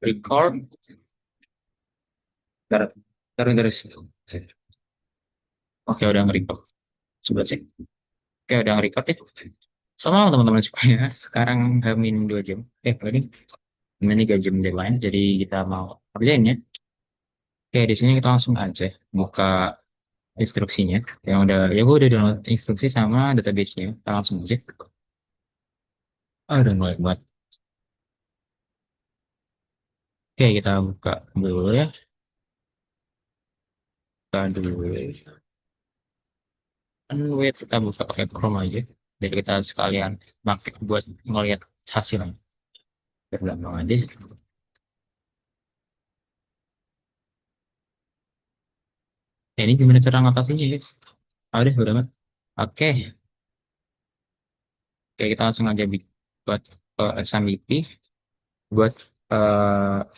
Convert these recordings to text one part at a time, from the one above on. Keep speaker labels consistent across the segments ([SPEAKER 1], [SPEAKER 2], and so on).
[SPEAKER 1] Record. Dari situ. Oke, udah nge-record. Coba cek. Oke, udah nge-record ya. Selamat malam teman-teman semuanya. Sekarang Hamin 2 jam. Ini 3 jam deadline. Jadi kita mau kerjain ya. Oke, di sini kita langsung aja buka instruksinya. Yang udah, ya gue udah download instruksi sama database-nya. Kita langsung aja. Udah mulai buat. Oke, kita buka dulu ya. Kita dulu. Kan wait, kita buka pakai Chrome aja. Jadi kita sekalian pakai buat ngeliat hasilnya. Biar gampang aja. Ya, ini gimana cara ngatasinnya, guys? Ah, udah amat. Oke, oke kita langsung aja buat SMBP, buat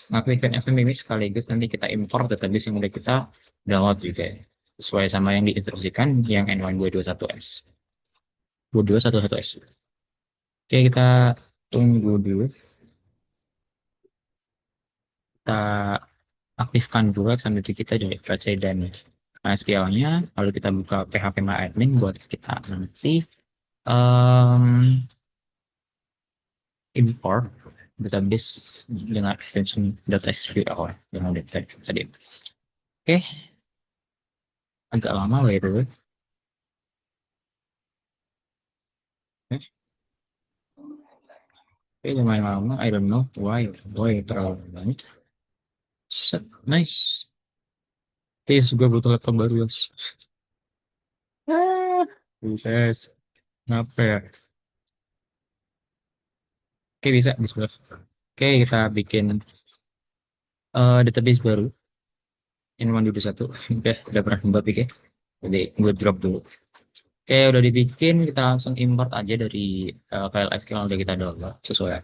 [SPEAKER 1] ngaktifkan SMBP sekaligus nanti kita import database yang udah kita download juga, sesuai sama yang diinstruksikan yang N1221S, 2211S. Oke, kita tunggu dulu, kita aktifkan dulu SMBP kita dari VC dan MySQL-nya, lalu kita buka phpMyAdmin buat kita nanti em, import database dengan extension .sql yang udah tadi. Oke, agak lama lah itu. Oke, lumayan lama. I don't know why terlalu banyak. Set, nice. Please, gue butuh laptop baru, guys. Ah, bisa. Kenapa ya? Oke, bisa. Bismillah. Oke, kita bikin database baru. N121. Oke, udah pernah buat bikin. Jadi, gue drop dulu. Oke, udah dibikin, kita langsung import aja dari file SQL yang udah kita download sesuai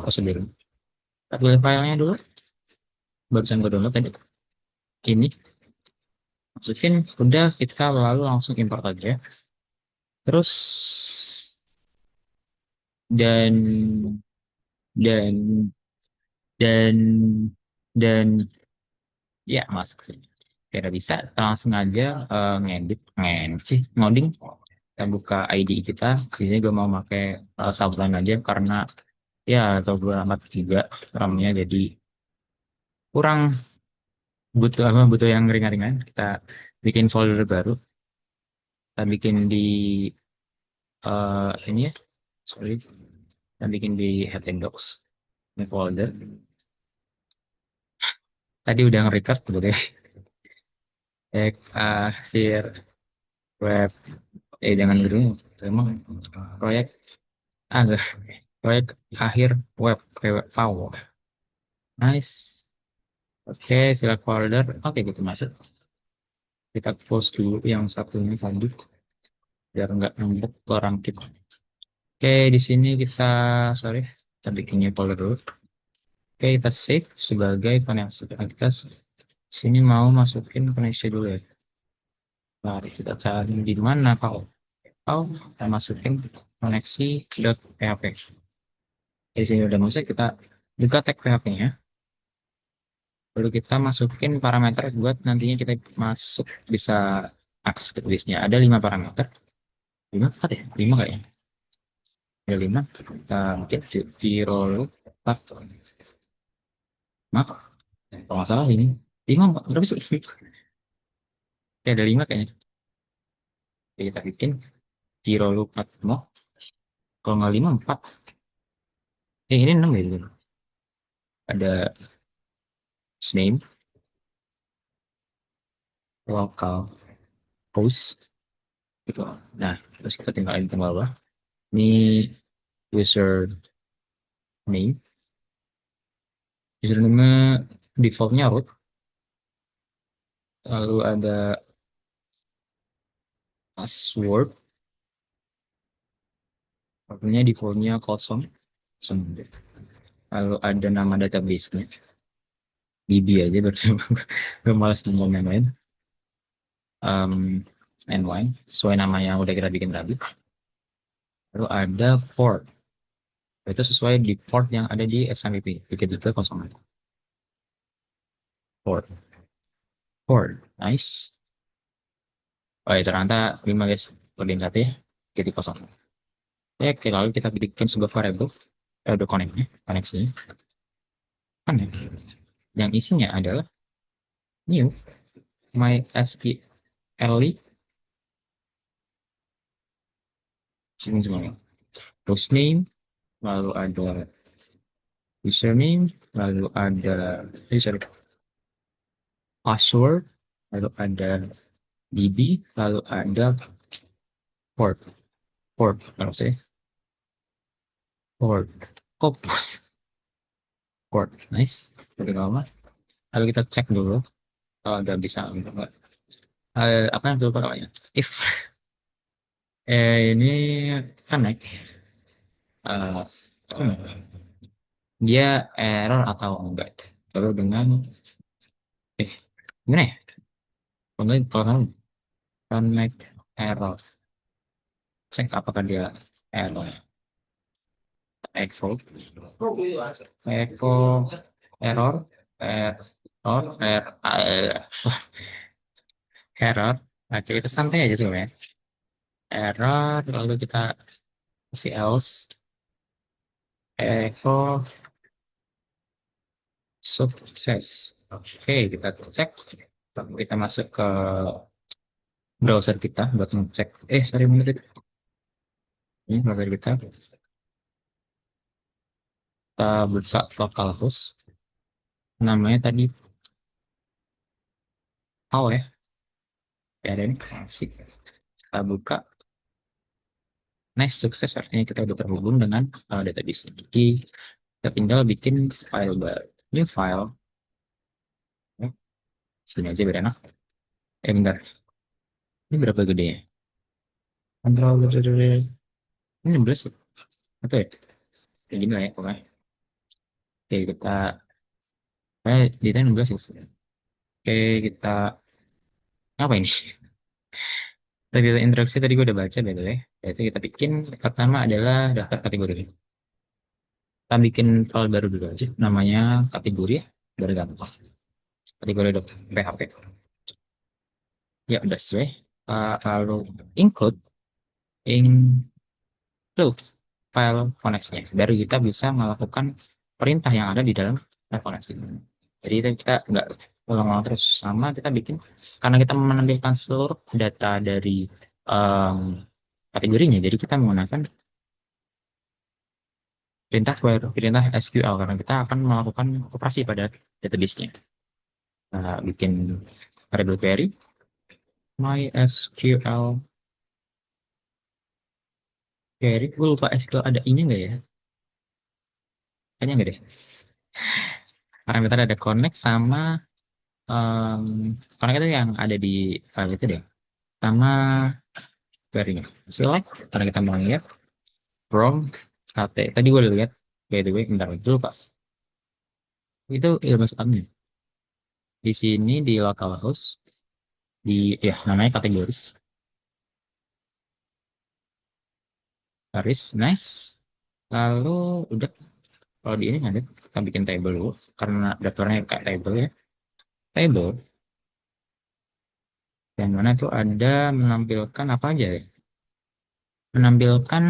[SPEAKER 1] prosedur. Kita pilih filenya dulu, barusan gue download tadi. Ini, masukin, udah kita lalu langsung import aja. Terus, dan, dan, dan, dan, ya masuk sih. Kira bisa, kita langsung aja ngedit, ngoding. Kita buka ID kita, sini gue mau pakai subline aja karena ya atau gue amat juga RAM-nya jadi kurang, butuh yang ringan-ringan. Kita bikin folder baru, kita bikin di ini ya, sorry, kita bikin di head and docs ini folder. Tadi udah nge-record sebetulnya. Akhir web, jangan dulu, emang proyek enggak, proyek akhir web kayak power. Nice. Oke, select folder. Oke, gitu masuk. Kita close dulu yang satunya tadi biar nggak numpuk ke orang kita. Oke, di sini kita, sorry, kita bikin new folder dulu. Oke, kita save sebagai koneksi. Nah, kita sini mau masukin koneksi dulu ya. Mari kita cari di mana kalau kita masukin koneksi.php. Di sini udah masuk, kita buka tag PHP-nya. Lalu kita masukin parameter buat nantinya kita masuk bisa akses database-nya. Ada 5 parameter. 5 4 ya? 5 kayaknya. Ada 5. Kita bikin di roll 4. Maaf, kalau nggak salah ini 5 berapa sih? Ya, ada 5 kayaknya. Jadi kita bikin zero loop 4 semua. Kalau nggak 5 4. Ini 6 ya. Ada name, local host gitu. Nah, terus kita tinggal di bawah. Ini user name. Username defaultnya root. Lalu ada password. Passwordnya defaultnya kosong. Lalu ada nama database-nya. DB aja gue malas ngomong yang lain. N1 sesuai nama yang udah kita bikin tadi. Lalu ada port. Itu sesuai di port yang ada di SMPP. Bikin itu kosong. Four. Four. Nice. Oh ya, ternyata 5 guys. Berlin satu ya. Jadi kosong. Oke, lalu kita bikin sebuah variable. Udah connect-nya. Koneksinya. Connect. Yang isinya adalah new MySQL sini semuanya. Host name, lalu ada username, lalu ada sorry, password, lalu ada DB, lalu ada port, kalau saya port, Opus, port, nice, lebih lama. Lalu kita cek dulu kalau udah bisa enggak. Apa yang dulu namanya? If ini connect, eh, dia error atau enggak? Lalu dengan gimana ya? Kalau kamu connect error, cek apakah dia error. Echo, echo, error, error, error. Oke, kita santai aja sebenarnya. Error, lalu kita kasih else, echo, sukses. Oke, kita cek. Kita masuk ke browser kita buat ngecek. Sorry, mana tadi? Ini browser kita. Kita buka localhost. Namanya tadi Pau ya. Ya, ada ini. Asik. Kita buka. Nice, sukses. Artinya kita udah terhubung dengan database. Jadi, kita tinggal bikin file baru. New file. Ya, sini aja biar enak. Bentar. Ini berapa gede ya? Control. Ini 16 ya? Atau ya? Kayak gini lah ya pokoknya. Oke, kita... di 16 ya. Oke, kita... Apa ini? Tadi data interaksi tadi gue udah baca by the way. Yaitu kita bikin pertama adalah daftar kategori. Kita bikin file baru dulu aja. Namanya kategori ya. Biar gampang. Kategori.php. Ya udah sesuai. Lalu include include file koneksinya. Baru kita bisa melakukan perintah yang ada di dalam file koneksi. Jadi kita nggak ulang-ulang terus, sama kita bikin karena kita menampilkan seluruh data dari um, kategorinya. Jadi kita menggunakan perintah SQL karena kita akan melakukan operasi pada database-nya. Bikin variable query MySQL query. Gue lupa SQL ada i-nya nggak ya? Kayaknya nggak deh. Parameter ada connect sama um, connect itu yang ada di file itu deh. Sama query-nya. Select karena kita mau lihat from KT. Tadi gue udah lihat. By the way, bentar dulu Pak. Itu ilmu admin. Di sini di localhost di ya namanya kategoris. Garis, nice. Lalu udah kalau di ini ada kita bikin table dulu karena daftarnya kayak table ya. Table yang mana tuh ada menampilkan apa aja ya? Menampilkan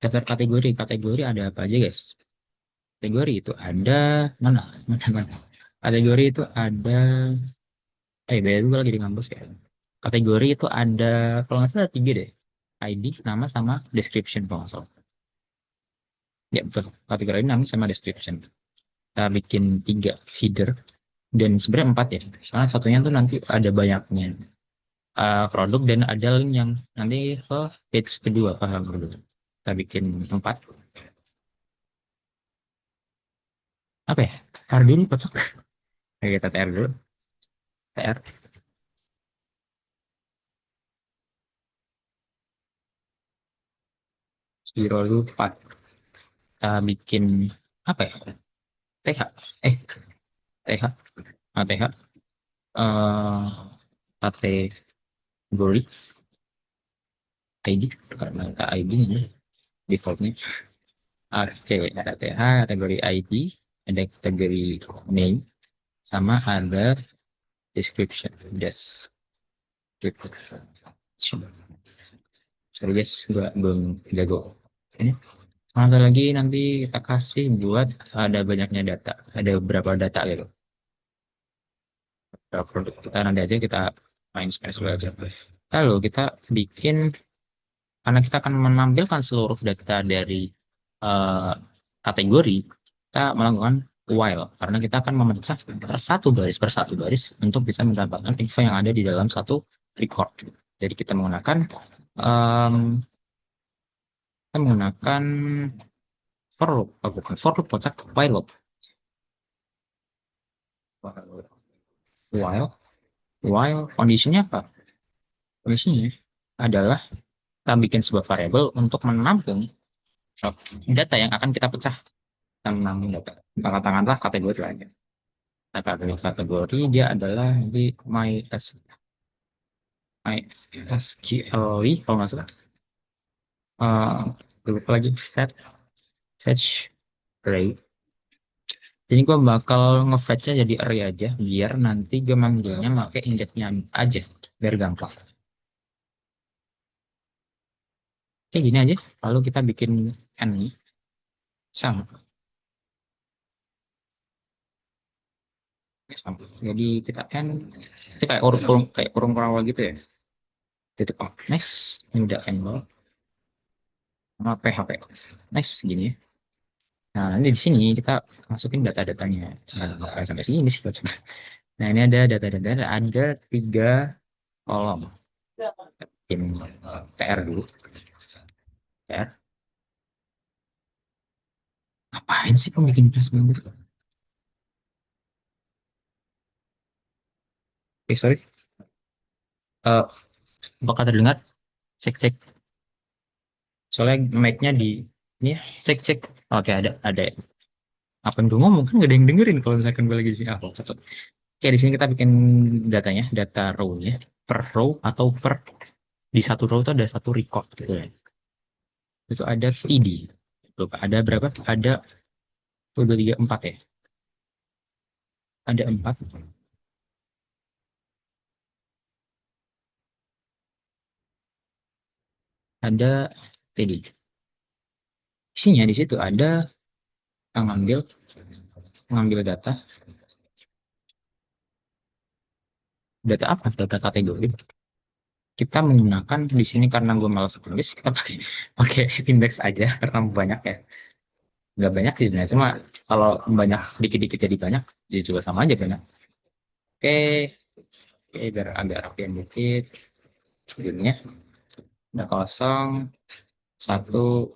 [SPEAKER 1] daftar kategori ada apa aja guys? Kategori itu ada mana mana kategori itu ada beda dulu lagi di kampus ya. Kategori itu ada kalau nggak salah tiga deh, ID, nama sama description kalau nggak salah. Ya betul, kategori ini nama sama description. Kita bikin tiga feeder dan sebenarnya empat ya. Soalnya satunya tuh nanti ada banyaknya produk dan ada link yang nanti ke page kedua paham dulu. Kita bikin empat. Apa ya? TR dulu kocok. Oke, kita TR dulu. TR. Zero dulu 4. Kita bikin apa ya? TH. Eh, TH. TH. Kategori ID. Karena ID ini defaultnya. Oke, ada TH, kategori ID, ada kategori name. sama ada description. Description. Sorry guys, gua belum jago ini. Ada lagi nanti kita kasih buat ada banyaknya data, ada beberapa data gitu. Produk kita nanti aja kita main space dulu aja. Lalu kita bikin, karena kita akan menampilkan seluruh data dari eh, kategori, kita melakukan while, karena kita akan memecah satu baris per satu baris untuk bisa mendapatkan info yang ada di dalam satu record. Jadi kita menggunakan em, for loop, bukan for loop, kocak, while loop. While, while conditionnya apa? Conditionnya adalah kita bikin sebuah variabel untuk menampung data yang akan kita pecah, menampung data. Katakanlah kategori lainnya. Nah, kategori dia adalah di my SQL kalau nggak salah. Lupa lagi fetch array. Jadi gue bakal nge-fetch-nya jadi array aja, biar nanti gue manggilnya pakai indexnya aja, biar gampang. Kayak gini aja, lalu kita bikin n sama. Sama. Jadi kita n itu kayak kurung awal gitu ya. Titik next, ini udah n sama PHP. Next gini ya. Nah, nanti di sini kita masukin data-datanya. Nah, sampai sini sih. Nah, ini ada data-data, ada 3 kolom. Bikin TR dulu. TR. Ngapain sih kok bikin kelas banget? Sorry. Uh, Apakah terdengar? Cek-cek. Soalnya mic-nya di ini ya. Cek-cek. Oke, ada. Apa yang gue ngomong kan gak ada yang dengerin kalau misalkan gue lagi di sini. Cepet. Oke, di sini kita bikin datanya, data row-nya per row atau per di satu row itu ada satu record gitu ya. Itu ada TD. Lupa, ada berapa? Ada 2, 3, 4 ya. Ada 4. Ada TD. Isinya di situ ada mengambil mengambil data apa? Data kategori. Kita menggunakan di sini karena gue malas tulis, kita pakai index aja karena banyak ya. Nggak banyak sih sebenarnya, cuma kalau banyak dikit-dikit jadi banyak, jadi juga sama aja banyak. Oke, oke biar agak rapian dikit. Jadinya udah kosong, 1,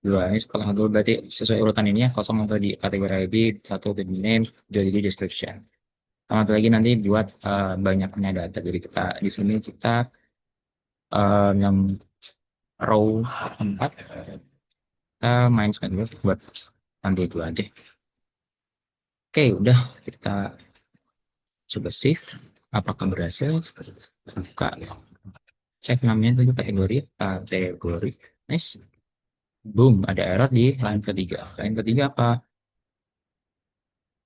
[SPEAKER 1] 2. Ini kalau dulu berarti sesuai urutan ini ya, kosong untuk di kategori ID, 1 di name, 2 jadi description. Sama lagi nanti buat banyaknya data. Jadi kita di sini kita yang row 4 kita main dulu buat nanti itu aja. Oke, udah kita coba save. Apakah berhasil? Buka. Cek namanya dulu kategori. Nice. Boom, ada error di line ketiga. Line ketiga apa?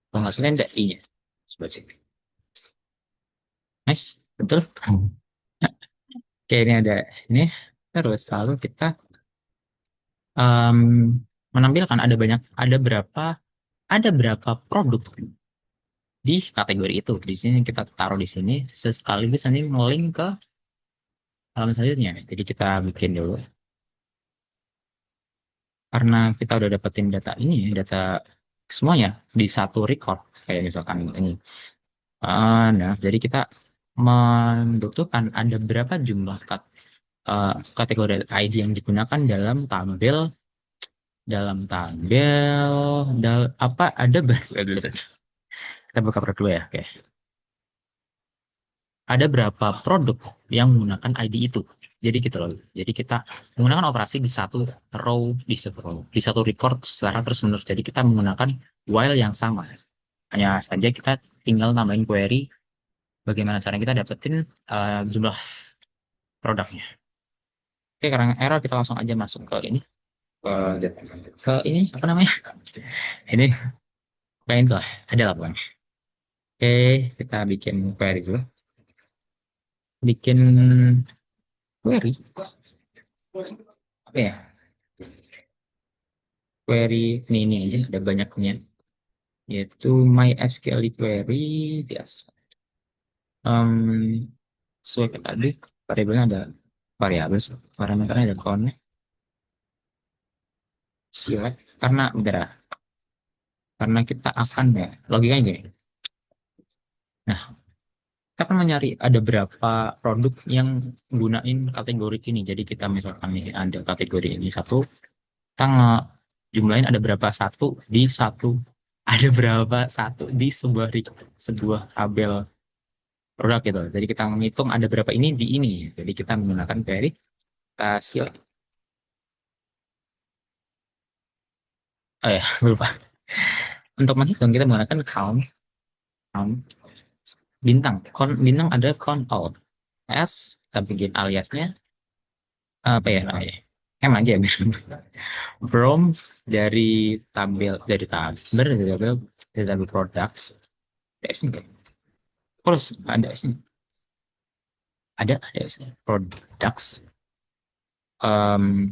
[SPEAKER 1] Kalau nggak salah ada I-nya. Coba cek. Nice, betul. Oke, ini ada ini. Terus lalu kita um, menampilkan ada berapa produk di kategori itu. Di sini kita taruh di sini sekaligus nanti nge-link ke halaman selanjutnya. Jadi kita bikin dulu. Karena kita udah dapetin data ini, data semuanya di satu record. Kayak misalkan ini. Nah, jadi kita membutuhkan ada berapa jumlah kategori ID yang digunakan dalam tabel apa ada kita buka produk dulu ya, oke. Ada berapa produk yang menggunakan ID itu. Jadi gitu loh. Jadi kita menggunakan operasi di satu row, di satu record secara terus menerus. Jadi kita menggunakan while yang sama. Hanya saja kita tinggal nambahin query bagaimana caranya kita dapetin jumlah produknya. Oke, karena error kita langsung aja masuk ke ini. Ke ini apa namanya? Ini kayak itu lah. Ada lah pokoknya. Oke, kita bikin query dulu. Bikin query. Apa ya? Query ini aja, ada banyaknya. Yaitu MySQL query biasa. Um, Sesuai ke tadi, variabelnya ada variabel, parameternya ada connect, select, karena udah, karena kita akan ya, logikanya gini. Nah, kita akan mencari ada berapa produk yang gunain kategori ini. Jadi kita misalkan nih ada kategori ini satu, kita jumlahin ada berapa satu di satu, ada berapa satu di sebuah tabel produk gitu. Jadi kita menghitung ada berapa ini di ini. Jadi kita menggunakan query hasil. Oh ya, lupa. Untuk menghitung kita menggunakan count, count bintang. Bintang ada count all. S, kita bikin aliasnya apa ya namanya? M aja ya. From dari tabel products. Ada S enggak? Terus ada S -nya. Ada S -nya. Products. Um,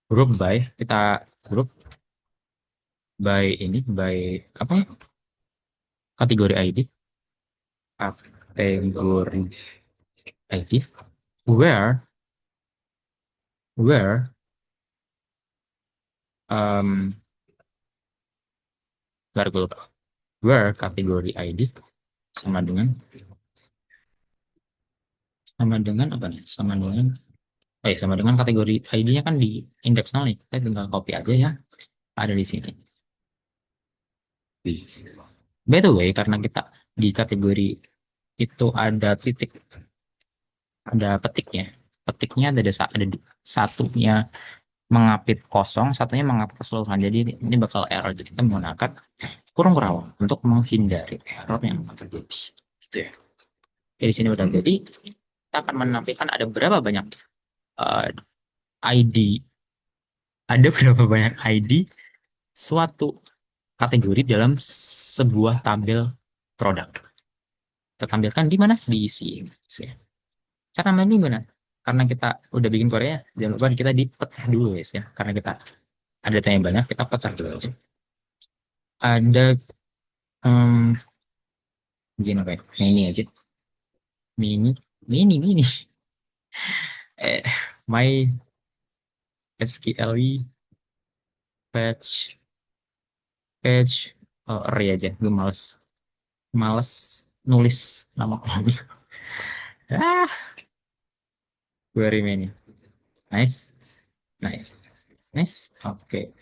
[SPEAKER 1] Group by kita grup by ini by apa ya? Kategori ID. Kategori ID. Where um Bentar, gue lupa. Where kategori ID sama dengan apa nih? Oh ya, sama dengan kategori ID-nya kan di indeks 0 nih. Kita tinggal copy aja ya. Ada di sini. By the way, karena kita di kategori itu ada titik, ada petiknya. Petiknya ada satunya mengapit kosong, satunya mengapit keseluruhan. Jadi ini bakal error. Jadi kita menggunakan kurung kurang untuk menghindari error yang akan terjadi. Gitu ya. Jadi di sini udah jadi kita akan menampilkan ada berapa banyak eh, ID, ada berapa banyak ID suatu kategori dalam sebuah tabel produk. Kita tampilkan di mana? Di sini. Cara mainnya gimana? Karena kita udah bikin Korea, jangan lupa kita dipecah dulu guys ya. Karena kita ada tanya banyak, kita pecah dulu aja. Ada um, begini apa ya? Nah, ini aja. Mini, mini. Eh, my SQLi patch patch array aja. Gue males nulis nama kolomnya. Ah, query menu. Nice, nice, nice. Oke.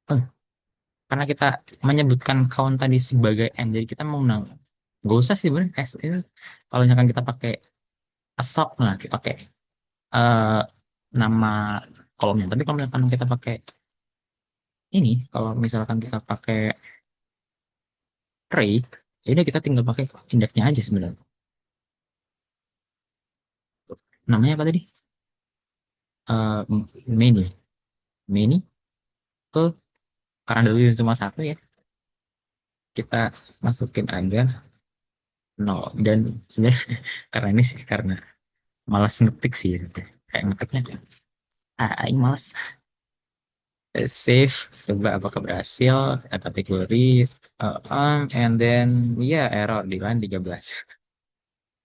[SPEAKER 1] Oh, karena kita menyebutkan count tadi sebagai M, jadi kita mau nang. Gak usah sih sebenarnya S ini. Kalau misalkan kita pakai asap, nah kita pakai eh, nama kolomnya. Tapi kalau misalkan kita pakai ini, kalau misalkan kita pakai array, ya udah kita tinggal pakai indeksnya aja sebenarnya. Namanya apa tadi? Eh Menu. Menu ke, karena dulu cuma satu ya, kita masukin aja nol. Dan sebenarnya karena ini sih, karena malas ngetik sih gitu. Kayak ngetiknya aing malas. Save, coba apakah berhasil, kategori and then ya error di line 13.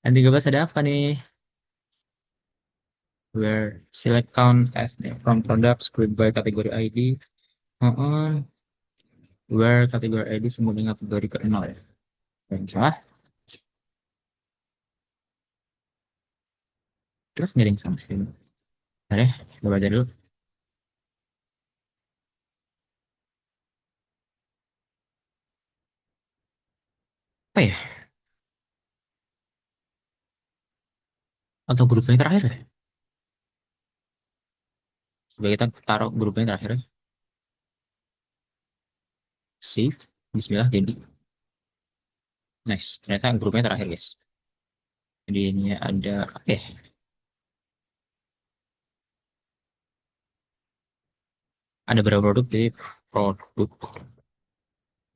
[SPEAKER 1] Dan 13 ada apa nih? Where select count as from products group by kategori ID. uh Where kategori ID sama dengan kategori ke 0 ya. Yang salah. Terus ngiring sama sini. Nah deh, kita baca dulu. Apa ya? Atau grupnya terakhir ya? Coba kita taruh grupnya terakhir ya. Save. Bismillah jadi. Nice. Ternyata grupnya terakhir guys. Jadi ini ada, oke. Ada berapa produk? Jadi produk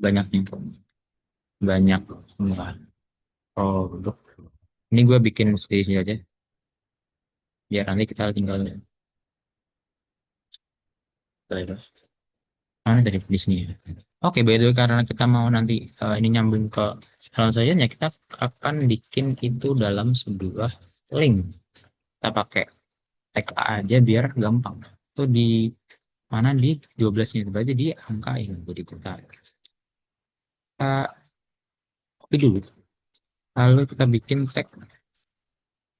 [SPEAKER 1] banyak nih. banyak produk. Ini gue bikin di sini aja, biar nanti kita tinggal mana dari di sini ya. Oke, by the way, karena kita mau nanti ini nyambung ke halaman selanjutnya, kita akan bikin itu dalam sebuah link. Kita pakai tag aja biar gampang. Itu di mana di 12 ini aja di angka ini. Jadi kita copy dulu. Lalu kita bikin tag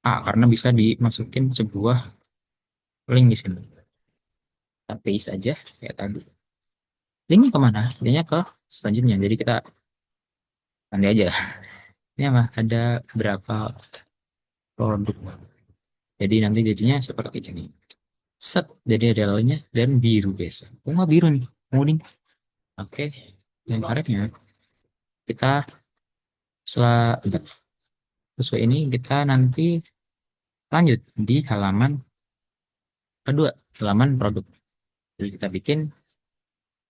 [SPEAKER 1] A karena bisa dimasukin sebuah link di sini. Kita paste aja kayak tadi. Linknya kemana? Linknya ke selanjutnya. Jadi kita nanti aja. Ini apa? Ada berapa produk. Jadi nanti jadinya seperti ini. Set, jadi ada lainnya dan biru guys. Oh nggak biru nih, kuning. Oke, yang karetnya kita setelah sesuai ini kita nanti lanjut di halaman kedua, halaman produk. Jadi kita bikin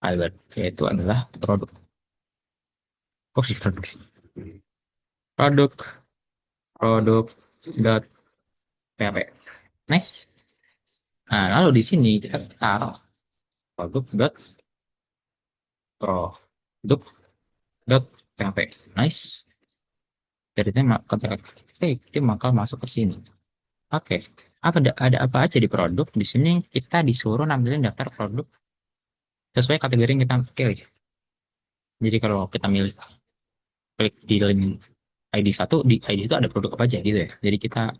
[SPEAKER 1] keyword yaitu adalah produk. Oh, produksi. Produk, produk dot php. Nice. Nah, lalu di sini kita taruh produk dot produk dot php. Nice. Dari tema ketika klik dia bakal masuk ke sini. Oke, ada apa aja di produk? Di sini kita disuruh nampilin daftar produk sesuai kategori yang kita pilih. Jadi kalau kita milih klik di link ID 1, di ID itu ada produk apa aja gitu ya. Jadi kita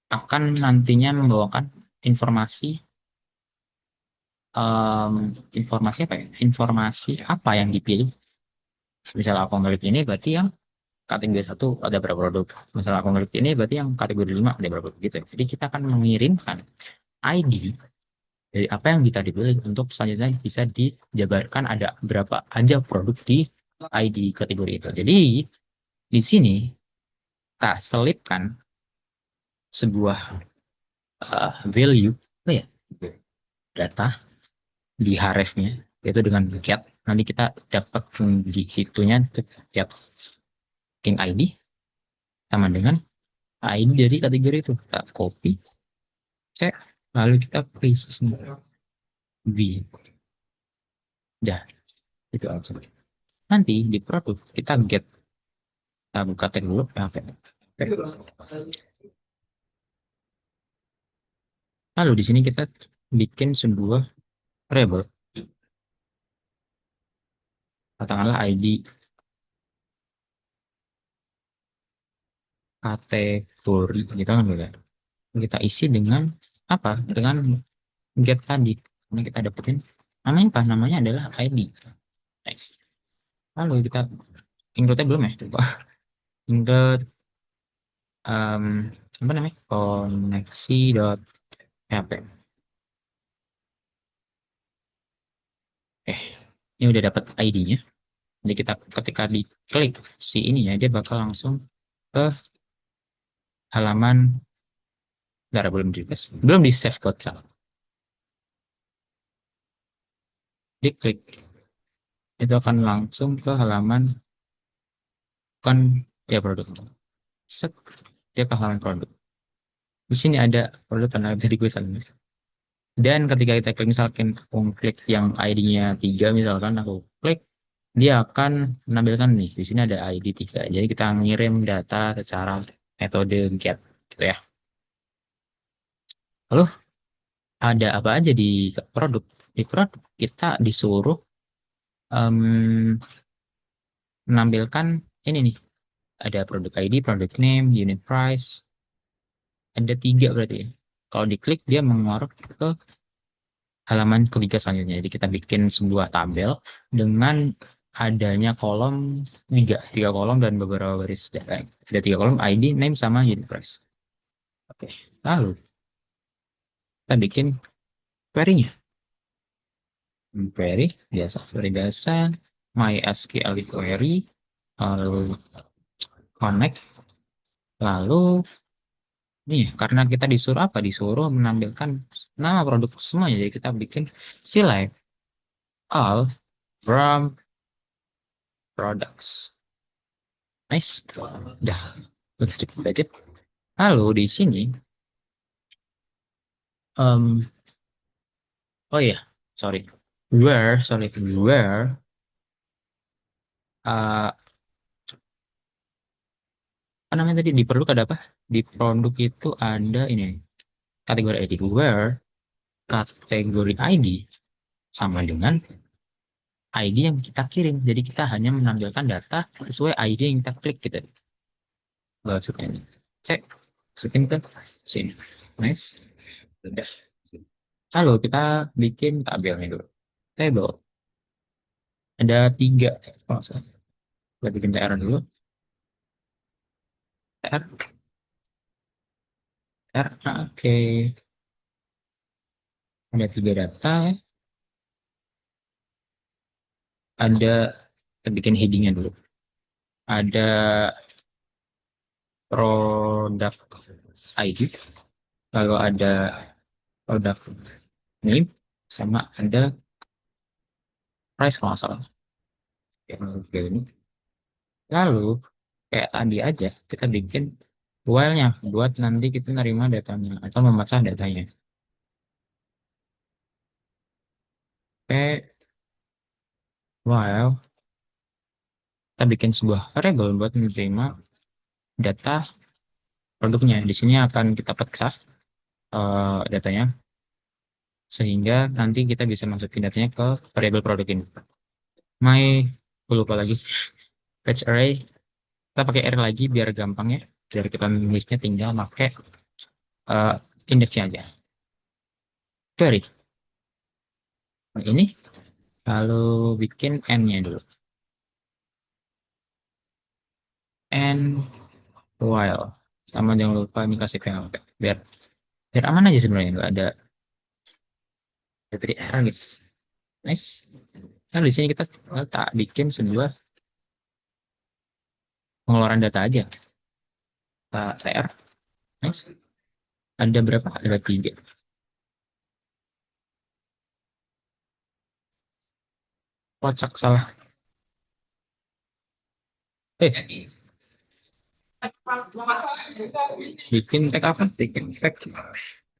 [SPEAKER 1] akan nantinya membawakan informasi informasi apa ya? Informasi apa yang dipilih. Misalnya aku klik ini berarti yang kategori 1 ada berapa produk. Misalnya aku klik ini berarti yang kategori 5 ada berapa produk gitu ya. Jadi kita akan mengirimkan ID dari apa yang kita dipilih untuk selanjutnya bisa dijabarkan ada berapa aja produk di ID kategori itu. Jadi di sini kita selipkan sebuah value, apa ya, data di hrefnya yaitu dengan get. Nanti kita dapat di itunya get king ID sama dengan ID dari kategori itu. Kita copy, cek, lalu kita paste sini v. Dah, itu aja. Nanti di produk kita get, kita buka tag dulu PHP. Lalu di sini kita bikin sebuah variable, katakanlah ID kategori gitu kan ya. Kita isi dengan apa? Dengan get tadi. Ini kita dapetin namanya apa? Namanya adalah ID. Nice. Lalu kita include belum ya? Coba include apa namanya? Koneksi.php. Ini udah dapat ID-nya. Jadi kita ketika diklik si ini ya, dia bakal langsung ke halaman. Bentar, belum di save code salah. Diklik itu akan langsung ke halaman kan ya produk. Set, dia ke halaman produk. Di sini ada produk karena tadi gue salah. Dan ketika kita klik misalkan aku klik yang ID-nya 3 misalkan aku klik dia akan menampilkan nih di sini ada ID 3. Jadi kita ngirim data secara metode get gitu ya. Lalu ada apa aja di produk? Di produk kita disuruh menampilkan ini nih. Ada produk ID, produk name, unit price. Ada 3 berarti ya. Kalau diklik dia mengarah ke halaman ketiga selanjutnya. Jadi kita bikin sebuah tabel dengan adanya kolom 3 kolom dan beberapa baris data. Ada 3 kolom ID, name, sama unit price. Oke, lalu kita bikin query-nya. Query biasa, query biasa, MySQL query, lalu connect, lalu nih karena kita disuruh apa? Disuruh menampilkan nama produk semuanya. Jadi kita bikin select all from products. Nice. Udah. Cepet aja. Lalu di sini, oh iya, sorry. Where, uh, apa namanya tadi, di produk ada apa? Di produk itu ada ini, kategori ID. Where kategori ID sama dengan ID yang kita kirim. Jadi kita hanya menampilkan data sesuai ID yang kita klik gitu. Masukin ini. Cek. Masukin ke sini. Nice. Udah. Lalu kita bikin tabelnya dulu. Table. Ada 3. Oh, kita bikin TR dulu. TR. TR. Oke. Ada 3 data. Ada, kita bikin headingnya dulu. Ada product ID. Lalu ada product name. Sama ada price kalau nggak salah. Oke, ini. Lalu kayak tadi aja kita bikin while-nya buat nanti kita nerima datanya atau memecah datanya. Oke, while kita bikin sebuah variable buat menerima data produknya. Di sini akan kita pecah datanya sehingga nanti kita bisa masukin datanya ke variable produk ini. Lupa lagi. Fetch array, kita pakai array lagi biar gampang ya. Biar kita nulisnya tinggal pakai indeksnya aja. Query. Nah, ini lalu bikin n-nya dulu. N while. Sama jangan lupa ini kasih PHP. Biar aman aja sebenarnya. Nggak ada dari error guys. Nice. Nah, di sini kita tak bikin sebuah pengeluaran data aja. Kita TR. Nice. Ada berapa? Ada 3. Kocak salah. Eh, bikin tag apa? Bikin tag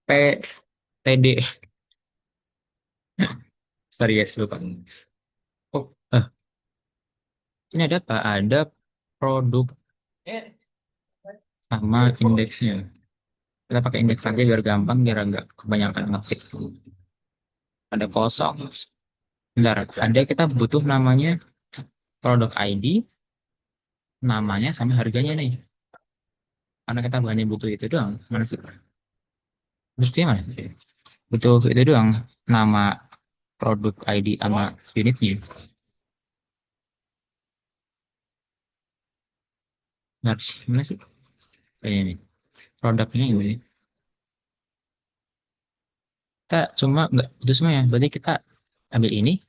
[SPEAKER 1] PTD. Sorry guys, lupa. Oh, ini ada apa? Ada produk sama indeksnya. Kita pakai indeks aja biar gampang, biar nggak kebanyakan ngetik. Ada kosong. Bentar, ada kita butuh namanya produk ID, namanya sama harganya nih. Karena kita hanya butuh itu doang. Mana sih? Terus dia mana? Butuh itu doang. Nama produk ID sama unitnya. Nah, mana sih? Kayaknya nih. Produknya ini. Kita cuma nggak itu semua ya. Berarti kita ambil ini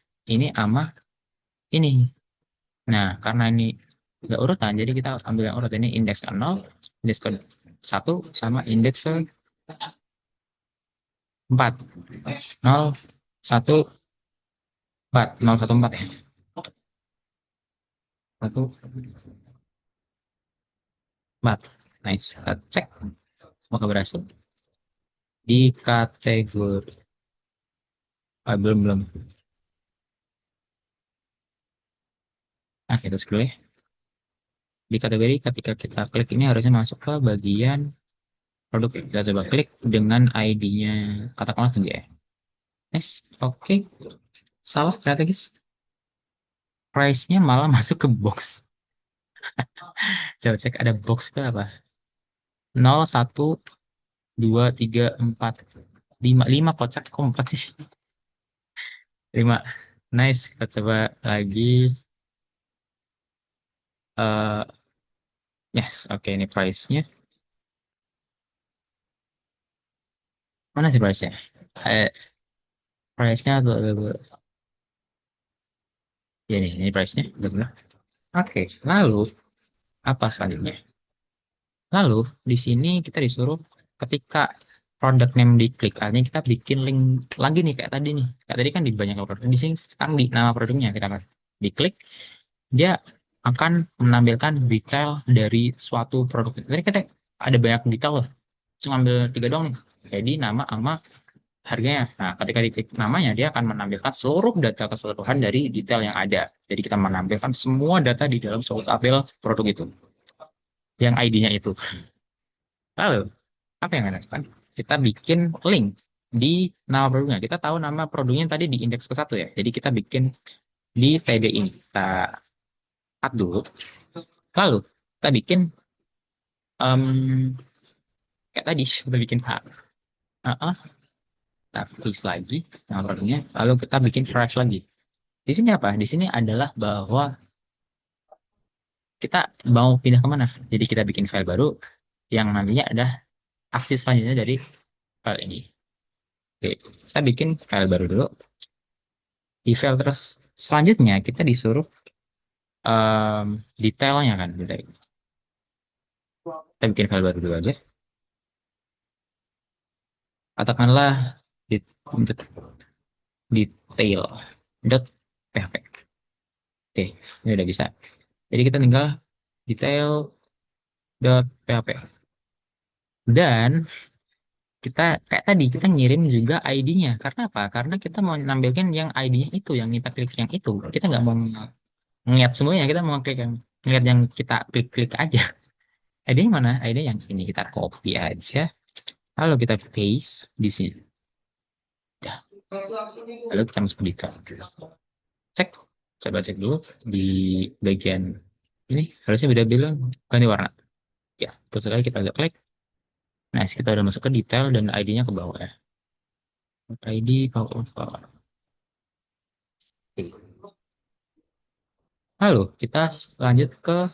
[SPEAKER 1] sama ini. Nah, karena ini nggak urutan, jadi kita ambil yang urut ini indeks ke 0, indeks ke 1, sama indeks ke 4. 0, 1, 4. 0, 1, 4 ya. 1, 4. Nice. Kita cek. Semoga berhasil. Di kategori. Belum. Nah, kita scroll ya. Di kategori ketika kita klik ini harusnya masuk ke bagian produk. Kita coba klik dengan ID-nya. Katakanlah 3 ya. Nice. Oke. Salah ternyata guys. Price-nya malah masuk ke box. Coba cek ada box itu apa? 0, 1, 2, 3, 4, 5. 5 kocak kok 4 sih? 5. Nice. Kita coba lagi. eh yes, oke, ini price-nya. Mana sih price-nya? Eh, price-nya tuh. Ya nih, ini price-nya. Benar. Oke, lalu apa selanjutnya? Lalu di sini kita disuruh ketika product name diklik, artinya kita bikin link lagi nih kayak tadi nih. Kayak tadi kan di banyak produk. Di sini sekarang di nama produknya kita diklik, dia akan menampilkan detail dari suatu produk. Tadi kita ada banyak detail loh. Cuma ambil tiga dong nih. Jadi nama sama harganya. Nah, ketika diklik namanya, dia akan menampilkan seluruh data keseluruhan dari detail yang ada. Jadi kita menampilkan semua data di dalam suatu tabel produk itu, yang ID-nya itu. Lalu, apa yang ada? Kan kita bikin link di nama produknya. Kita tahu nama produknya tadi di indeks ke satu ya. Jadi kita bikin di tag ini. Kita add dulu. Lalu, kita bikin em, kayak tadi, kita bikin hak. Kita paste lagi nama produknya. Lalu kita bikin fresh lagi. Di sini apa? Di sini adalah bahwa kita mau pindah kemana. Jadi kita bikin file baru yang nantinya ada aksi selanjutnya dari file ini. Oke, kita bikin file baru dulu. Di file terus selanjutnya kita disuruh detailnya kan. Kita bikin file baru dulu aja. Katakanlah detail dot php. Oke, ini udah bisa. Jadi kita tinggal detail dot php. Dan kita kayak tadi kita ngirim juga ID-nya. Karena apa? Karena kita mau nampilkan yang ID-nya itu, yang kita klik yang itu. Kita nggak mau ngeliat semuanya, kita mau klik yang ngeliat yang kita klik-klik aja. ID-nya mana? ID yang ini kita copy aja. Lalu kita paste di sini. Dah. Lalu kita masuk ke detail. Cek, coba cek dulu di bagian ini harusnya beda bilang ganti warna. Ya, terus sekali kita lihat klik. Nah, kita udah masuk ke detail dan ID-nya ke bawah ya. ID power. Lalu kita lanjut ke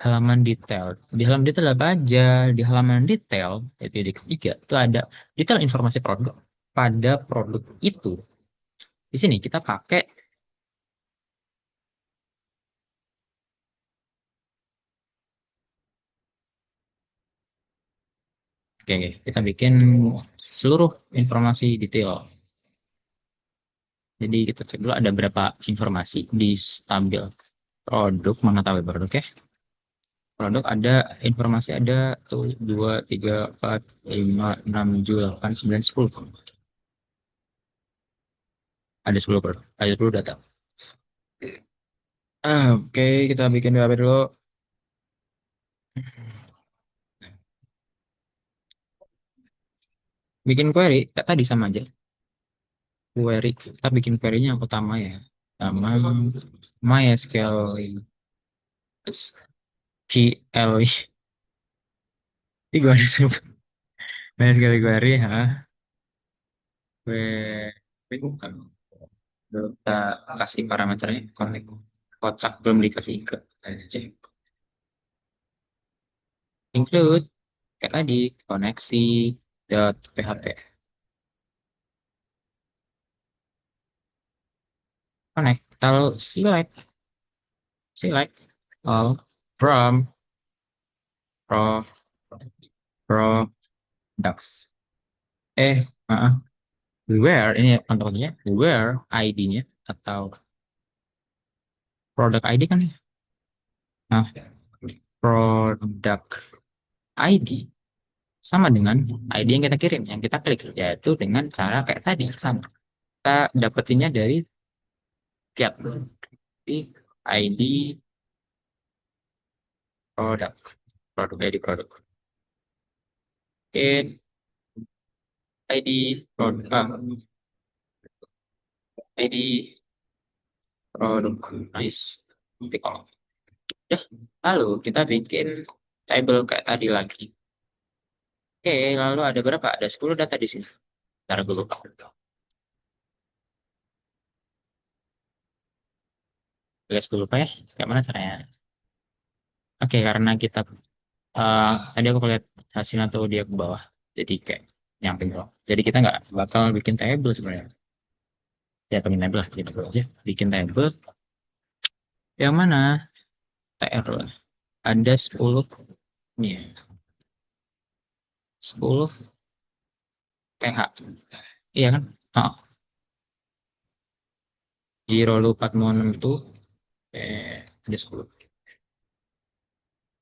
[SPEAKER 1] halaman detail. Di halaman detail apa aja? Di halaman detail, yaitu di ketiga, itu ada detail informasi produk pada produk itu. Di sini kita pakai, oke, kita bikin seluruh informasi detail. Jadi kita cek dulu ada berapa informasi di tabel produk, mana tabel produk ya. Produk ada informasi ada tuh 2, 3, 4, 5, 6, 7, 8, 9, 10. Ada 10 produk, ada 10 data. Oke, kita bikin WP dulu. Bikin query, kayak tadi sama aja. Query, kita bikin query-nya yang utama ya. Sama MySQL SQL. Ini gue disebut MySQL query, ha. Query, bukan. Kita kasih parameternya, connect. Kocak belum dikasih ke aja. Include, kayak tadi, koneksi dot php. Connect, lalu select all from pro products. Maaf. Where ini contohnya where ID-nya atau product ID kan ya. Nah, product ID sama dengan ID yang kita kirim, yang kita klik, yaitu dengan cara kayak tadi sama. Kita dapetinnya dari get ID produk, produk ID produk. In ID produk, ID produk, nice. Titik off. Ya, lalu kita bikin table kayak tadi lagi. Oke, lalu ada berapa? Ada 10 data di sini. Ntar gue lupa. Lihat gue lupa ya. Kayak mana caranya? Oke, karena kita tadi aku lihat hasilnya tuh dia ke bawah. Jadi kayak nyamping bawah. Jadi kita nggak bakal bikin table sebenarnya. Ya, bikin table lah. Gitu aja. Bikin table. Yang mana? TR lah. Ada 10. Nih, 10 PH. Iya kan? Oh, Giro lu 4 mau 6 tuh. Ada 10.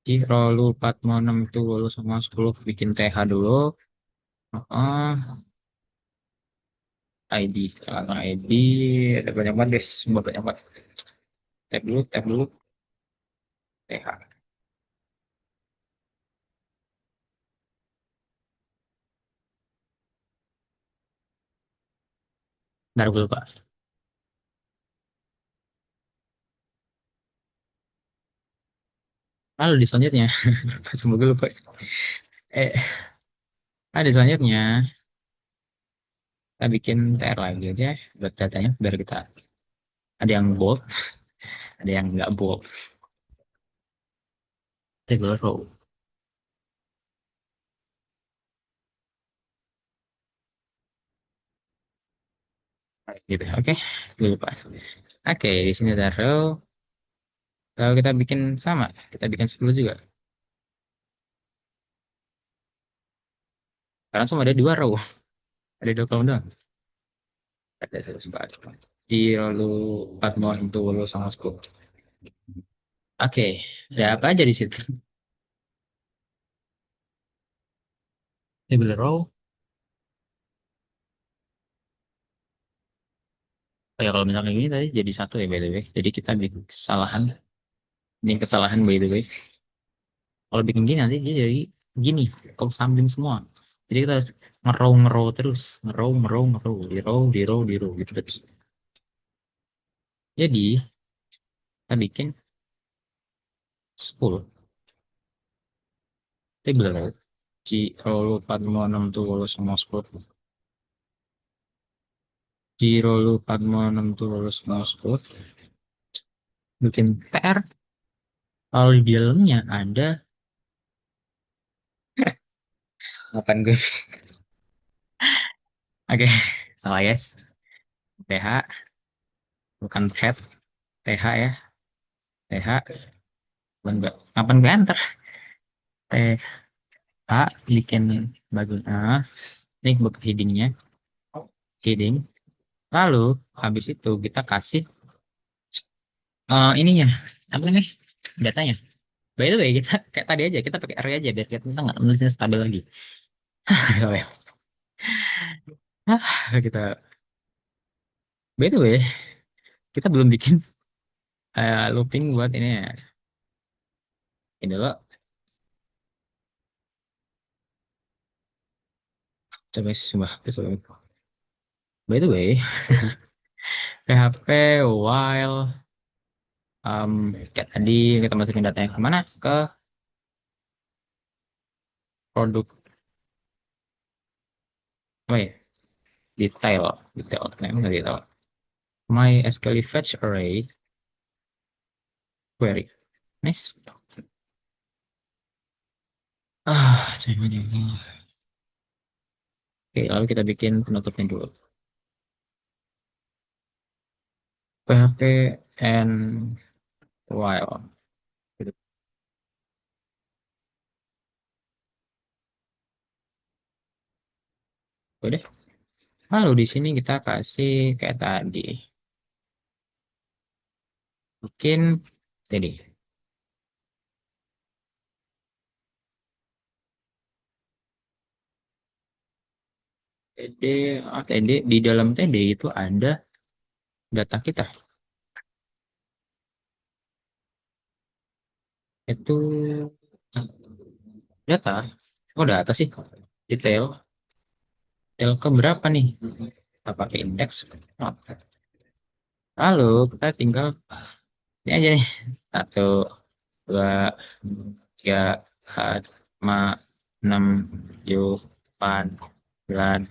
[SPEAKER 1] Lalu 46 itu lulus sama 10 bikin TH dulu. Ah, ID, karena ID ada banyak banget guys, semua banyak banget. Tab dulu, TH. Ntar gue lupa. Lalu di selanjutnya, semoga lupa. Eh, di selanjutnya kita bikin TR lagi aja buat datanya biar kita ada yang bold, ada yang nggak bold. Table row. Gitu. Oke, gue lupa. Oke, di sini ada row. Lalu kita bikin sama, kita bikin 10 juga. Karena semua ada dua row, ada dua kolom doang. Ada satu sebat. Di lalu 4 mau itu lalu sama 10. Oke, ada apa aja di situ? Table row. Oh ya kalau misalnya gini tadi jadi satu ya by the way. Jadi kita bikin kesalahan. Ini kesalahan by the way. Kalau bikin gini nanti dia jadi gini, kalau sambung semua. Jadi kita harus ngerow terus, ngerow, di row gitu terus. Jadi kita bikin 10 table row. Di row 456 tuh lulus sama 10. Di row 456 tuh lulus sama 10. Bikin PR. Kalau di dalamnya ada 8 gue. Oke, salah guys. TH bukan head, TH ya. TH bukan enggak. Ngapain gue enter? TH bikin bagian A. Ini buat headingnya, heading. Lalu habis itu kita kasih ininya apa nih datanya. By the way kita kayak tadi aja kita pakai array aja biar kita nggak nulisnya stabil lagi. Kita by the way kita belum bikin looping buat ini ya. Ini loh. Coba. By the way, PHP while kayak tadi kita masukin datanya kemana? Ke produk, oh ya, detail, emang nggak detail. My SQL fetch array query. Nice. Cuman ini. Oke, lalu kita bikin penutupnya dulu. PHP and while. Gitu. Udah. Lalu di sini kita kasih kayak tadi. Bikin tadi. TD, TD di dalam TD itu ada data kita. Itu data. Oh, data sih. Detail. Detail ke berapa nih? Kita pakai indeks. Lalu kita tinggal ini aja nih. Satu, dua, tiga, empat, lima, enam, tujuh, delapan, sembilan.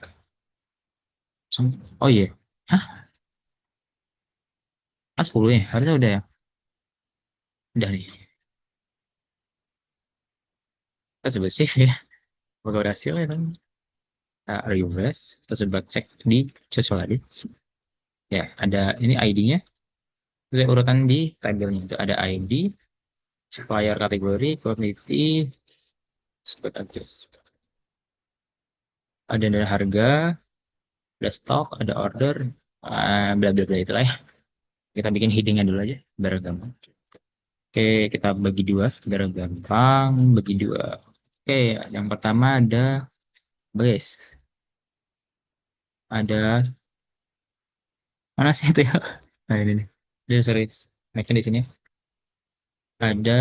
[SPEAKER 1] Oh iya. Hah? Ah, 10 ya? Harusnya udah ya? Udah nih. Kita coba save ya. Semoga berhasil ya kan. Kita refresh. Kita coba cek di social lagi. Ya, ada ini ID-nya. Ada urutan di tabelnya. Itu ada ID, supplier kategori, quantity, spec address. Ada harga, ada stok, ada order, bla bla bla itulah ya. Kita bikin headingnya dulu aja, biar gampang. Oke, kita bagi dua biar gampang. Bagi dua. Oke, yang pertama ada base. Ada mana sih itu ya? Nah ini nih. Dia serius. Nah, di sini ada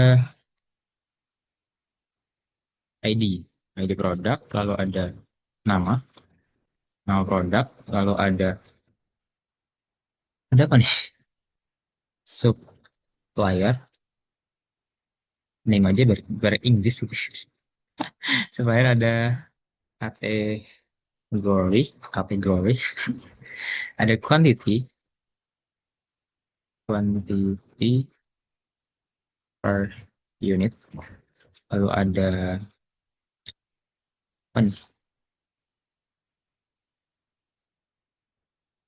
[SPEAKER 1] ID, ID produk, lalu ada nama, nama produk, lalu ada apa nih? Supplier, name aja ber Inggris gitu. Supplier ada kategori, ada quantity per unit, lalu ada apa nih?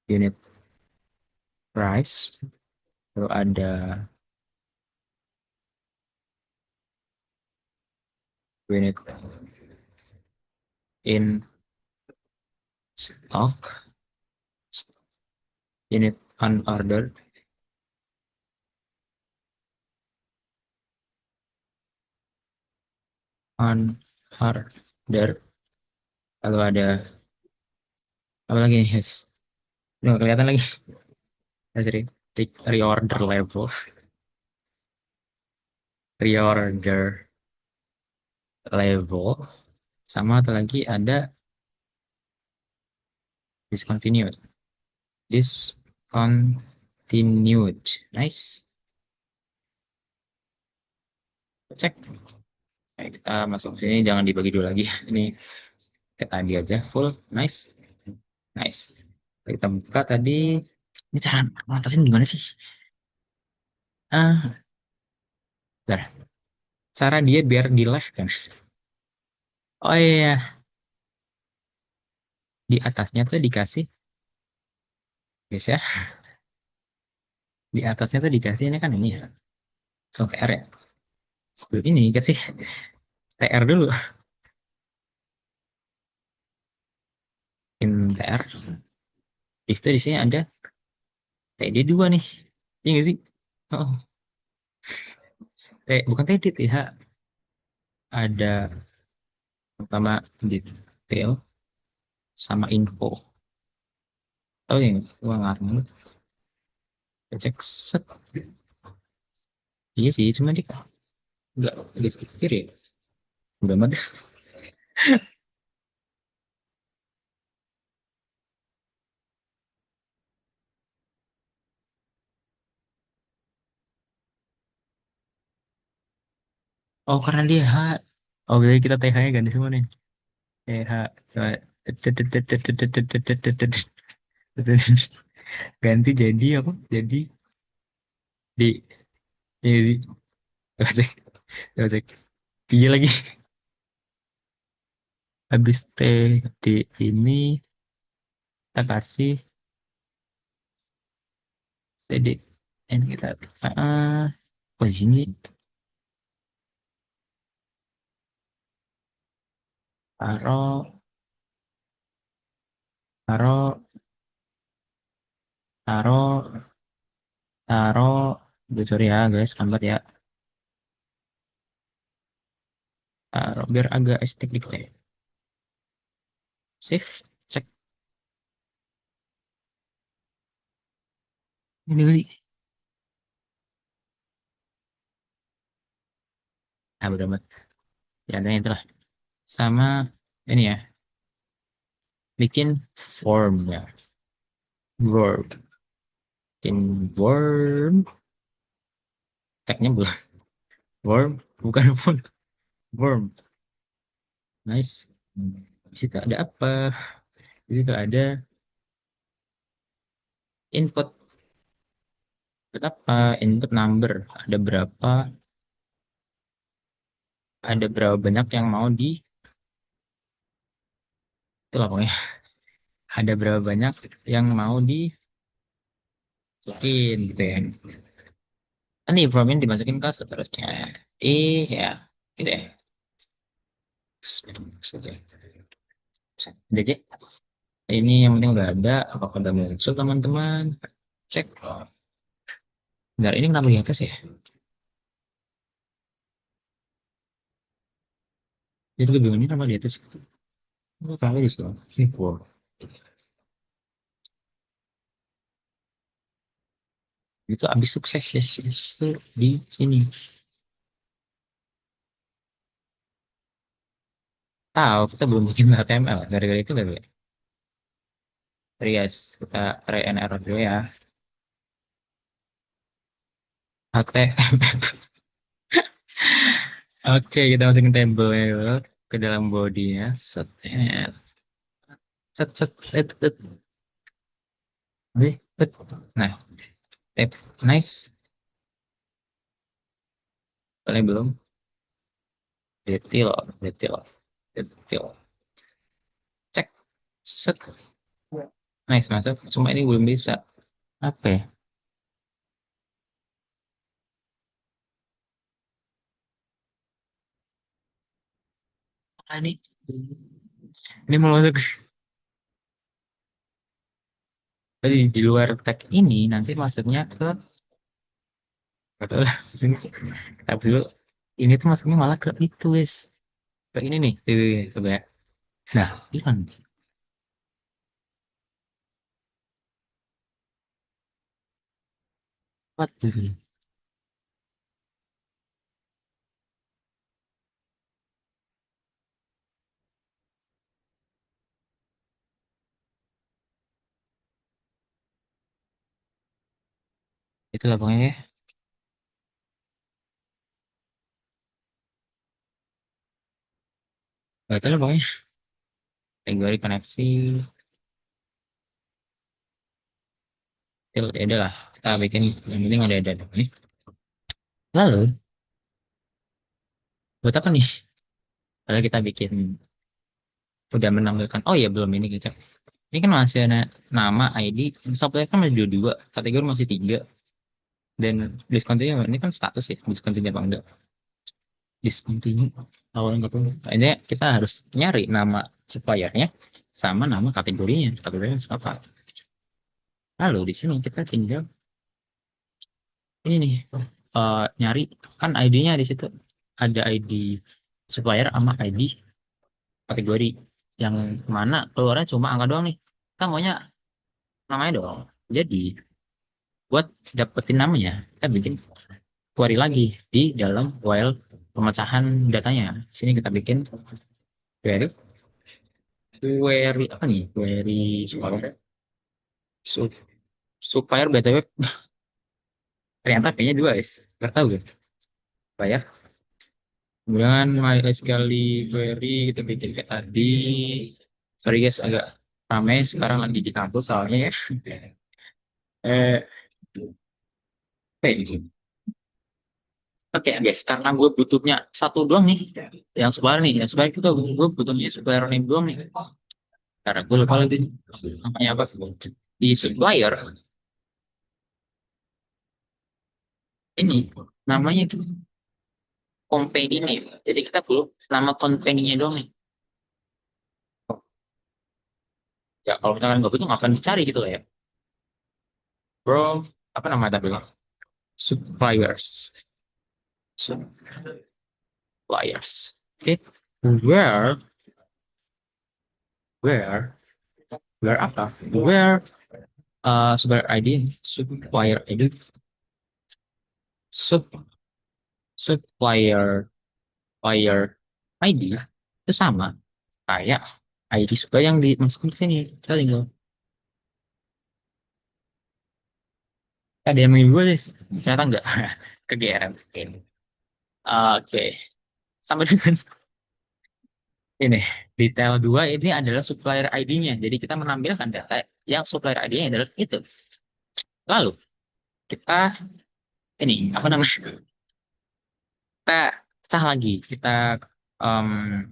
[SPEAKER 1] Unit price, lalu ada unit in stock, unit unordered, unordered, lalu ada apa lagi nih, yes? Udah nggak kelihatan lagi. Ya, sorry. Reorder level, reorder level, sama atau lagi ada discontinued, discontinued. Nice. Cek. Oke, kita masuk sini, jangan dibagi dua lagi. Ini ke tadi aja full. Nice. Nice. Kita buka tadi. Ini cara ngatasin gimana sih? Ah, bentar. Cara dia biar di live kan. Oh iya, di atasnya tuh dikasih, guys ya. Di atasnya tuh dikasih ini kan ini ya. Langsung TR ya. Sebelum ini kasih TR dulu. In TR. Itu di sini ada TD2 nih. Iya nggak sih? Oh, bukan TD ya. Ada pertama detail sama info. Oh ini gua ngarang. Cek set. Iya sih, cuma dia nggak geser ke kiri ya. Udah amat. Oh karena dia H. Oh berarti kita TH-nya ganti semua nih. TH. Coba. Ganti jadi apa? Jadi di ini sih. Coba cek. Coba cek. Iya lagi. Habis T di ini kita kasih TD. Ini kita posisi taruh taruh taruh taruh. Aduh, sorry ya guys, lambat ya. Taruh biar agak estetik dikit ya. Save, cek. Ini sih. Ah, udah amat. Ya, ada itu lah. Sama ini ya, bikin form ya. Verb. Bikin verb. Tagnya belum. Verb, bukan pun. Verb. Nice. Di situ ada apa? Di situ ada input. Input apa? Input number. Ada berapa? Ada berapa banyak yang mau di itu lah pokoknya. Ada berapa banyak yang mau dimasukin gitu ya. Ini formnya dimasukin ke seterusnya. Ya, gitu ya. Jadi ini yang penting udah ada. Apakah udah muncul teman-teman? Cek. Bentar, ini kenapa di atas ya? Jadi gue bingung ini nama di atas. Gue tahu di sini. Ini wow. Itu abis sukses ya itu di sini. Tahu kita belum bikin HTML. Gara-gara itu gak boleh. Sorry guys, kita try and error dulu ya. HTML. Oke, kita masukin tabelnya ke dalam body-nya. Set, set, set, set. Nah, tab, nice. Kalian belum detail, detail, detail. Cek, set, nice masuk. Cuma ini belum bisa. Apa ya? Ah, ini mau masuk. Jadi di luar tag ini nanti masuknya ke adalah sini. Kita dulu. Ini tuh masuknya malah ke itu, guys. Ke ini nih, coba ya. Nah, hilang. What? Itulah pokoknya ya. Itulah pokoknya. Kategori koneksi. Ya udah lah. Kita bikin yang penting ada nih. Lalu, buat apa nih? Kalau kita bikin udah menampilkan, oh ya belum ini kita. Ini kan masih ada nama, ID, subjek kan masih dua, kategori masih tiga, dan discontinue ini kan status ya, discontinue apa enggak? Discontinue. Awalnya nggak tahu. Ini kita harus nyari nama suppliernya sama nama kategorinya. Kategorinya apa? Lalu di sini kita tinggal ini nih, nyari kan ID-nya di situ ada ID supplier sama ID kategori yang mana keluarnya cuma angka doang nih. Kita maunya namanya doang. Jadi buat dapetin namanya, kita bikin query lagi di dalam while pemecahan datanya. Sini kita bikin query, query apa nih? Query supplier, Sup- supplier BTW ternyata P-nya dua guys. Gak tahu ya. Supplier. Kemudian MySQL query kita bikin kayak tadi. Sorry guys agak ramai sekarang lagi di kampus soalnya ya. Eh, oke. Oke guys, karena gue butuhnya satu doang nih, yang supplier nih, yang supplier juga gue butuhnya supplier name doang nih. Karena gue lupa lagi namanya apa. Di supplier ini namanya tuh company name. Jadi kita perlu nama company-nya doang nih. Ya kalau misalkan nggak butuh ngapain dicari gitu lah ya. Bro, apa nama tadi? Suppliers. Suppliers. Oke. Where, where, where apa? Where supplier ID, supplier ID, sub supplier supplier ID itu sama kayak ID supplier yang dimasukin ke sini. Kita tinggal ada yang minggu guys. Ternyata enggak. Kegeeran. Oke. Sama dengan ini. Detail 2 ini adalah supplier ID-nya. Jadi kita menampilkan data yang supplier ID-nya adalah itu. Lalu kita ini apa namanya? Kita pecah lagi. Kita um,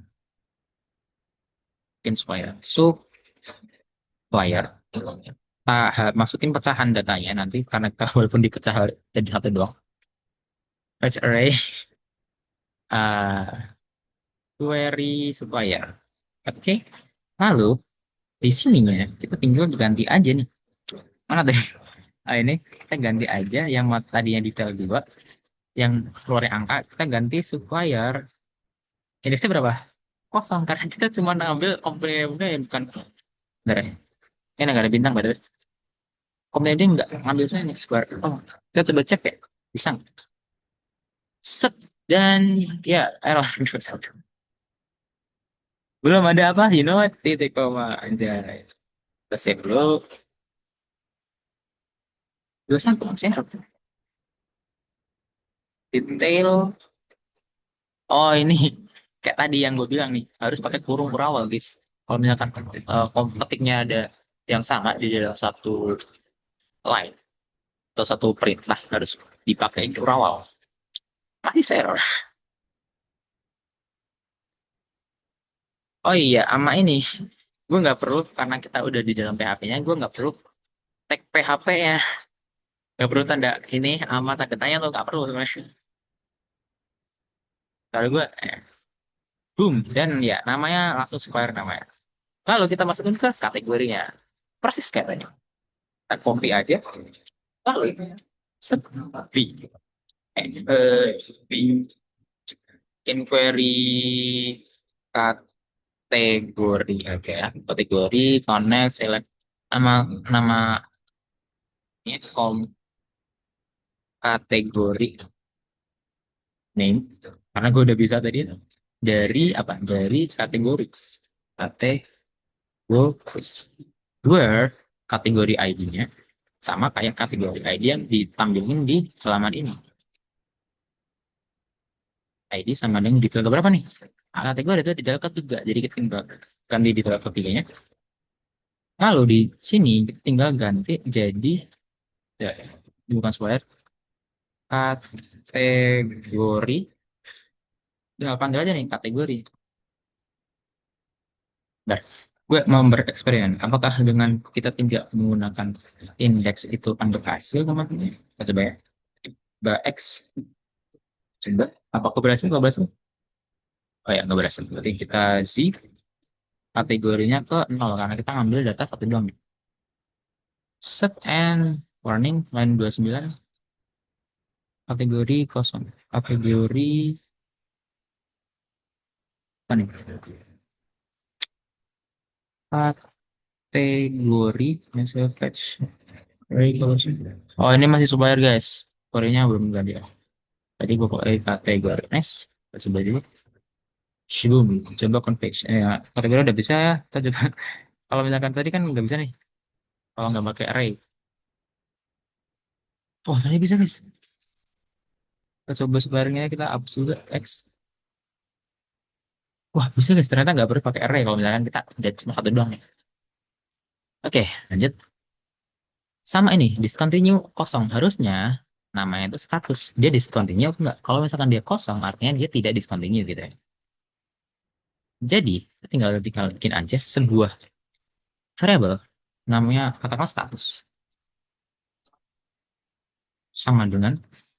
[SPEAKER 1] bikin supplier. Supplier. Masukin pecahan datanya nanti karena kita walaupun dipecah jadi satu doang. Fetch array uh, query supplier. Oke. Lalu di sininya kita tinggal ganti aja nih. Mana tadi? Nah, ini kita ganti aja yang tadinya detail 2 yang keluarnya angka kita ganti supplier. Indeksnya berapa? kosong karena kita cuma ngambil komponennya yang bukan. Bentar ya. Ini nggak ada bintang betul. Komponennya nggak ngambil semua ini square. Oh, kita coba cek ya. Bisa nggak? Set dan ya error. Belum ada apa? You know what? Titik koma aja. Kita save dulu. Dua satu masih error. Detail. Oh ini kayak tadi yang gue bilang nih harus pakai kurung berawal guys. Kalau misalkan ketiknya ada yang sama di dalam satu line atau satu perintah harus dipakai berawal. Masih error. Oh iya, sama ini gue nggak perlu karena kita udah di dalam PHP-nya, gue nggak perlu tag PHP-nya, nggak perlu tanda ini sama tanda tanya tuh nggak perlu sebenarnya. Kalau gue boom dan ya namanya langsung Square namanya. Lalu kita masukin ke kategorinya, persis kayak tadi. Kita copy aja. Lalu set B, B inquiry kategori aja ya. Kategori connect select nama nama ini kategori name karena gue udah bisa tadi dari apa dari kategori kategori where kategori ID-nya sama kayak kategori ID yang ditampilin di halaman ini. ID sama dengan detail berapa nih? Kategori itu detail ketiga. Jadi kita tinggal ganti detail ketiganya. Lalu di sini kita tinggal ganti jadi ya, bukan square kategori. Udah panggil aja nih kategori. Nah, gue mau bereksperimen. Apakah dengan kita tidak menggunakan indeks itu akan berhasil, teman-teman? Kita coba ya. Coba X. Coba. Apakah berhasil? Nggak berhasil? Oh ya, nggak berhasil. Berarti kita Z kategorinya ke nol karena kita ngambil data satu doang. Set and warning line 29 kategori kosong. Kategori apa nih? Kategori message fetch. Oh, ini masih supplier, guys. Koreanya belum ganti ya. Tadi gue pakai kategori nice. Kita coba dulu. Shibumi. Coba config. Ya, kategori udah bisa ya. Kita coba. Kalau misalkan tadi kan nggak bisa nih. Kalau nggak pakai array. Oh, tadi bisa, guys. Kita coba suppliernya kita hapus juga X. Wah, bisa, guys. Ternyata nggak perlu pakai array kalau misalkan kita udah cuma satu doang ya. Oke, lanjut. Sama ini, discontinue kosong. Harusnya namanya itu status. Dia discontinue apa enggak? Kalau misalkan dia kosong, artinya dia tidak discontinue gitu ya. Jadi, kita tinggal bikin aja sebuah variable namanya katakanlah status sama dengan